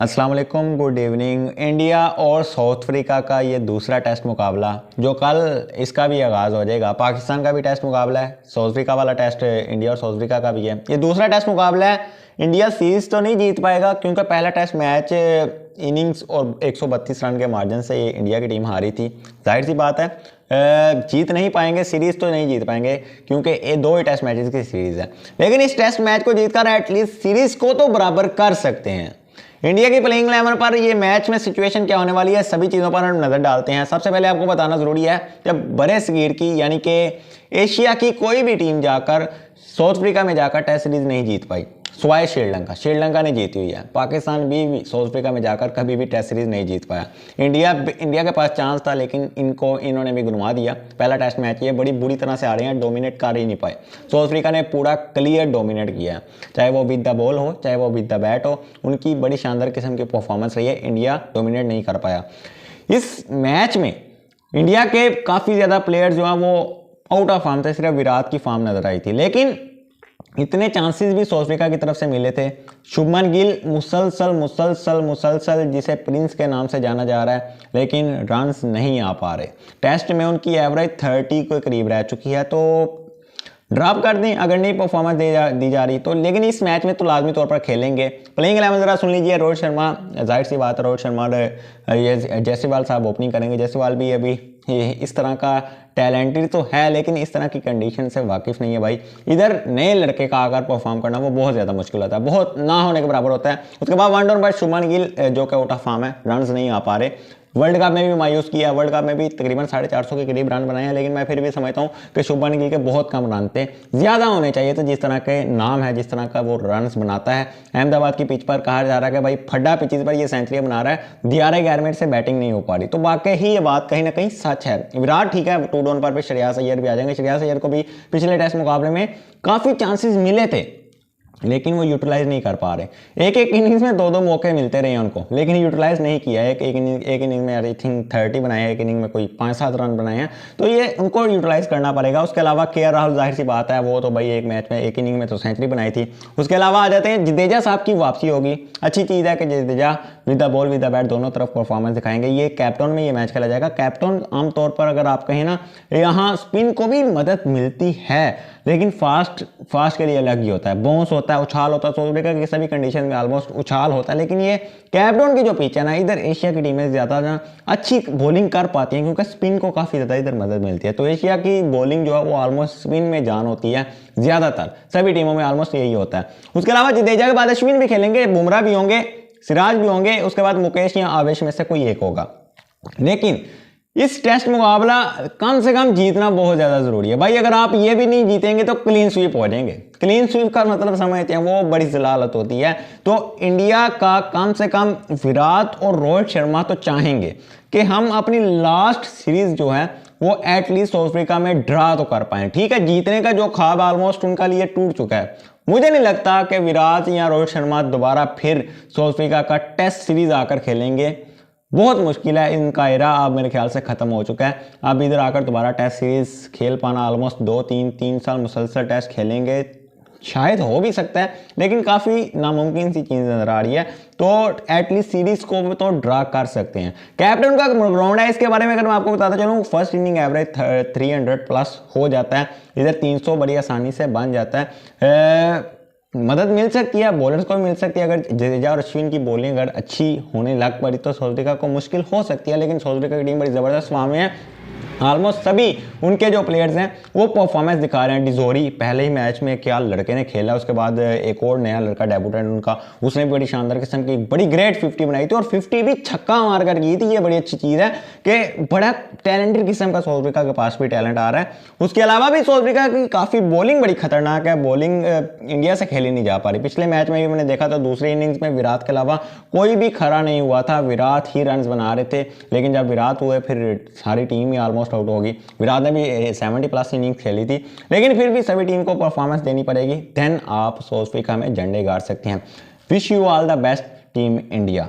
अस्सलाम वालेकुम, good evening. India और साउथ अफ्रीका का ये दूसरा टेस्ट मुकाबला जो कल इसका भी आगाज़ हो जाएगा। पाकिस्तान का भी टेस्ट मुकाबला है, साउथ अफ्रीका वाला टेस्ट इंडिया और साउथ अफ्रीका का भी है। ये दूसरा टेस्ट मुकाबला है। इंडिया सीरीज़ तो नहीं जीत पाएगा क्योंकि पहला टेस्ट मैच इनिंग्स और 132 रन के मार्जिन से ये इंडिया की टीम हारी थी। जाहिर सी बात है जीत नहीं पाएंगे, सीरीज़ तो नहीं जीत पाएंगे क्योंकि ये दो ही टेस्ट मैचेस की सीरीज़ है। लेकिन इस टेस्ट मैच को जीतकर एटलीस्ट सीरीज़ को तो बराबर कर सकते हैं। इंडिया की प्लेइंग 11 पर ये मैच में सिचुएशन क्या होने वाली है, सभी चीज़ों पर हम नज़र डालते हैं। सबसे पहले आपको बताना ज़रूरी है, जब बड़े सगीर की यानी कि एशिया की कोई भी टीम जाकर साउथ अफ्रीका में जाकर टेस्ट सीरीज़ नहीं जीत पाई, स्वाय श्रीलंका ने जीती हुई है। पाकिस्तान भी साउथ अफ्रीका में जाकर कभी भी टेस्ट सीरीज़ नहीं जीत पाया। इंडिया के पास चांस था लेकिन इन्होंने भी गुनवा दिया। पहला टेस्ट मैच ये बड़ी बुरी तरह से आ रहे हैं, डोमिनेट कर ही नहीं पाए। साउथ अफ्रीका ने पूरा क्लियर डोमिनेट किया है, चाहे वो विद द बॉल हो चाहे वो विद द बैट हो। उनकी बड़ी शानदार किस्म की परफॉर्मेंस रही है, इंडिया डोमिनेट नहीं कर पाया। इस मैच में इंडिया के काफ़ी ज़्यादा प्लेयर जो हैं वो आउट ऑफ फॉर्म थे, सिर्फ विराट की फॉर्म नजर आई थी। लेकिन इतने चांसेस भी साउथ अफ्रीका की तरफ से मिले थे। शुभमन गिल मुसलसल जिसे प्रिंस के नाम से जाना जा रहा है, लेकिन रन्स नहीं आ पा रहे। टेस्ट में उनकी एवरेज 30 के करीब रह चुकी है, तो ड्रॉप कर दें अगर नहीं परफॉर्मेंस दी जा रही तो। लेकिन इस मैच में तो लाजमी तौर पर खेलेंगे। प्लेइंग 11 जरा सुन लीजिए। रोहित शर्मा, जाहिर सी बात है रोहित शर्मा ये जयसवाल साहब ओपनिंग करेंगे। जयसवाल भी अभी इस तरह का टैलेंटेड तो है लेकिन इस तरह की कंडीशन से वाकिफ नहीं है भाई। इधर नए लड़के का आकर परफॉर्म करना वो बहुत ज़्यादा मुश्किल होता है, बहुत ना होने के बराबर होता है। उसके बाद वन डाउन पर शुभमन गिल जो कि आउट ऑफ फॉर्म है, रन्स नहीं आ पा रहे। वर्ल्ड कप में भी मायूस किया, वर्ल्ड कप में भी तकरीबन 450 के करीब रन बनाए हैं, लेकिन मैं फिर भी समझता हूँ कि शुभमन गिल के बहुत कम रन थे, ज़्यादा होने चाहिए थे। जिस तरह के नाम है, जिस तरह का वो रन्स बनाता है। अहमदाबाद की पिच पर कहा जा रहा है कि भाई फड्डा पिचेस पर ये सेंचुरी बना रहा है, दियारे गारमेंट से बैटिंग नहीं हो पा रही, तो वाकई ही ये बात कहीं ना कहीं सच है। विराट ठीक है, 2 डाउन पर श्रेयस अय्यर भी आ जाएंगे। श्रेयस अय्यर को भी पिछले टेस्ट मुकाबले में काफ़ी चांसेस मिले थे लेकिन वो यूटिलाइज नहीं कर पा रहे। एक इनिंग्स में 2 मौके मिलते रहे उनको, लेकिन यूटिलाइज नहीं किया। एक इनिंग में आई थिंक 30 बनाए, एक इनिंग में कोई 5-7 रन बनाए हैं, तो ये उनको यूटिलाइज करना पड़ेगा। उसके अलावा केएल राहुल, जाहिर सी बात है वो तो भाई एक मैच में एक इनिंग में तो सेंचुरी बनाई थी। उसके अलावा आ जाते हैं जडेजा साहब की वापसी होगी। अच्छी चीज़ है कि Jadeja with the ball with the bat दोनों तरफ परफॉर्मेंस दिखाएंगे। ये कैप्टन में ये मैच खेला जाएगा। कैप्टन आमतौर पर अगर आप कहें ना, यहाँ स्पिन को भी मदद मिलती है लेकिन फास्ट के लिए अलग ही होता है, बाउंस होता है, उछाल होता है। साउथ अफ्रीका की सभी कंडीशन में ऑलमोस्ट उछाल होता है, लेकिन ये कैप्टन की जो पिच है ना, इधर एशिया की टीमें ज़्यादा ना अच्छी बॉलिंग कर पाती हैं क्योंकि स्पिन को काफ़ी ज़्यादा इधर मदद मिलती है। तो एशिया की बॉलिंग जो है वो ऑलमोस्ट स्पिन में जान होती है, ज़्यादातर सभी टीमों में ऑलमोस्ट यही होता है। उसके अलावा जडेजा के बाद अश्विन भी खेलेंगे, बुमराह भी होंगे, सिराज भी होंगे, उसके बाद मुकेश या आवेश में से कोई एक होगा। लेकिन इस टेस्ट मुकाबला कम से कम जीतना बहुत ज़्यादा ज़रूरी है भाई। अगर आप ये भी नहीं जीतेंगे तो क्लीन स्वीप हो जाएंगे। क्लीन स्वीप का मतलब समझते हैं, वो बड़ी जलालत होती है। तो इंडिया का कम से कम विराट और रोहित शर्मा तो चाहेंगे कि हम अपनी लास्ट सीरीज जो है वो एटलीस्ट साउथ अफ्रीका में ड्रा तो कर पाएँ। ठीक है, जीतने का जो ख्वाब ऑलमोस्ट उनका लिए टूट चुका है। मुझे नहीं लगता कि विराट या रोहित शर्मा दोबारा फिर साउथ अफ्रीका का टेस्ट सीरीज आकर खेलेंगे, बहुत मुश्किल है। इनका एरा अब मेरे ख्याल से ख़त्म हो चुका है। अब इधर आकर दोबारा टेस्ट सीरीज़ खेल पाना ऑलमोस्ट 2-3 साल मुसलसल टेस्ट खेलेंगे, शायद हो भी सकता है, लेकिन काफ़ी नामुमकिन सी चीज़ नज़र आ रही है। तो एटलीस्ट सीरीज़ को तो ड्रा कर सकते हैं। कैप्टन का ग्राउंड है, इसके बारे में अगर मैं आपको बताता चलूँ, फर्स्ट इनिंग एवरेज 300+ हो जाता है, इधर 300 बड़ी आसानी से बन जाता है। मदद मिल सकती है, बॉलर्स को भी मिल सकती है। अगर जडेजा और अश्विन की बॉलिंग अगर अच्छी होने लग पड़ी तो साउथ अफ्रीका को मुश्किल हो सकती है, लेकिन साउथ अफ्रीका की टीम बड़ी ज़बरदस्त फॉर्म में है। ऑलमोस्ट सभी उनके जो प्लेयर्स हैं वो परफॉर्मेंस दिखा रहे हैं। डिजोरी पहले ही मैच में क्या लड़के ने खेला, उसके बाद एक और नया लड़का डेब्यूटेंट उनका, उसने भी बड़ी शानदार किस्म की बड़ी ग्रेट 50 बनाई थी और 50 भी छक्का मार कर की थी। ये बड़ी अच्छी चीज़ है कि बड़ा टैलेंटेड किस्म का साउथ अफ्रीका के पास भी टैलेंट आ रहा है। उसके अलावा भी साउथ अफ्रीका की काफ़ी बॉलिंग बड़ी खतरनाक है। बॉलिंग इंडिया से खेली नहीं जा पा रही। पिछले मैच में भी मैंने देखा था, दूसरे इनिंग्स में विराट के अलावा कोई भी खड़ा नहीं हुआ था, विराट ही रन बना रहे थे। लेकिन जब विराट हुए फिर सारी टीम ही ऑलमोस्ट आउट होगी। विराट ने भी 70+ इनिंग खेली थी, लेकिन फिर भी सभी टीम को परफॉर्मेंस देनी पड़ेगी, देन आप साउथ अफ्रीका में झंडे गाड़ सकते हैं। Wish you all the best team India.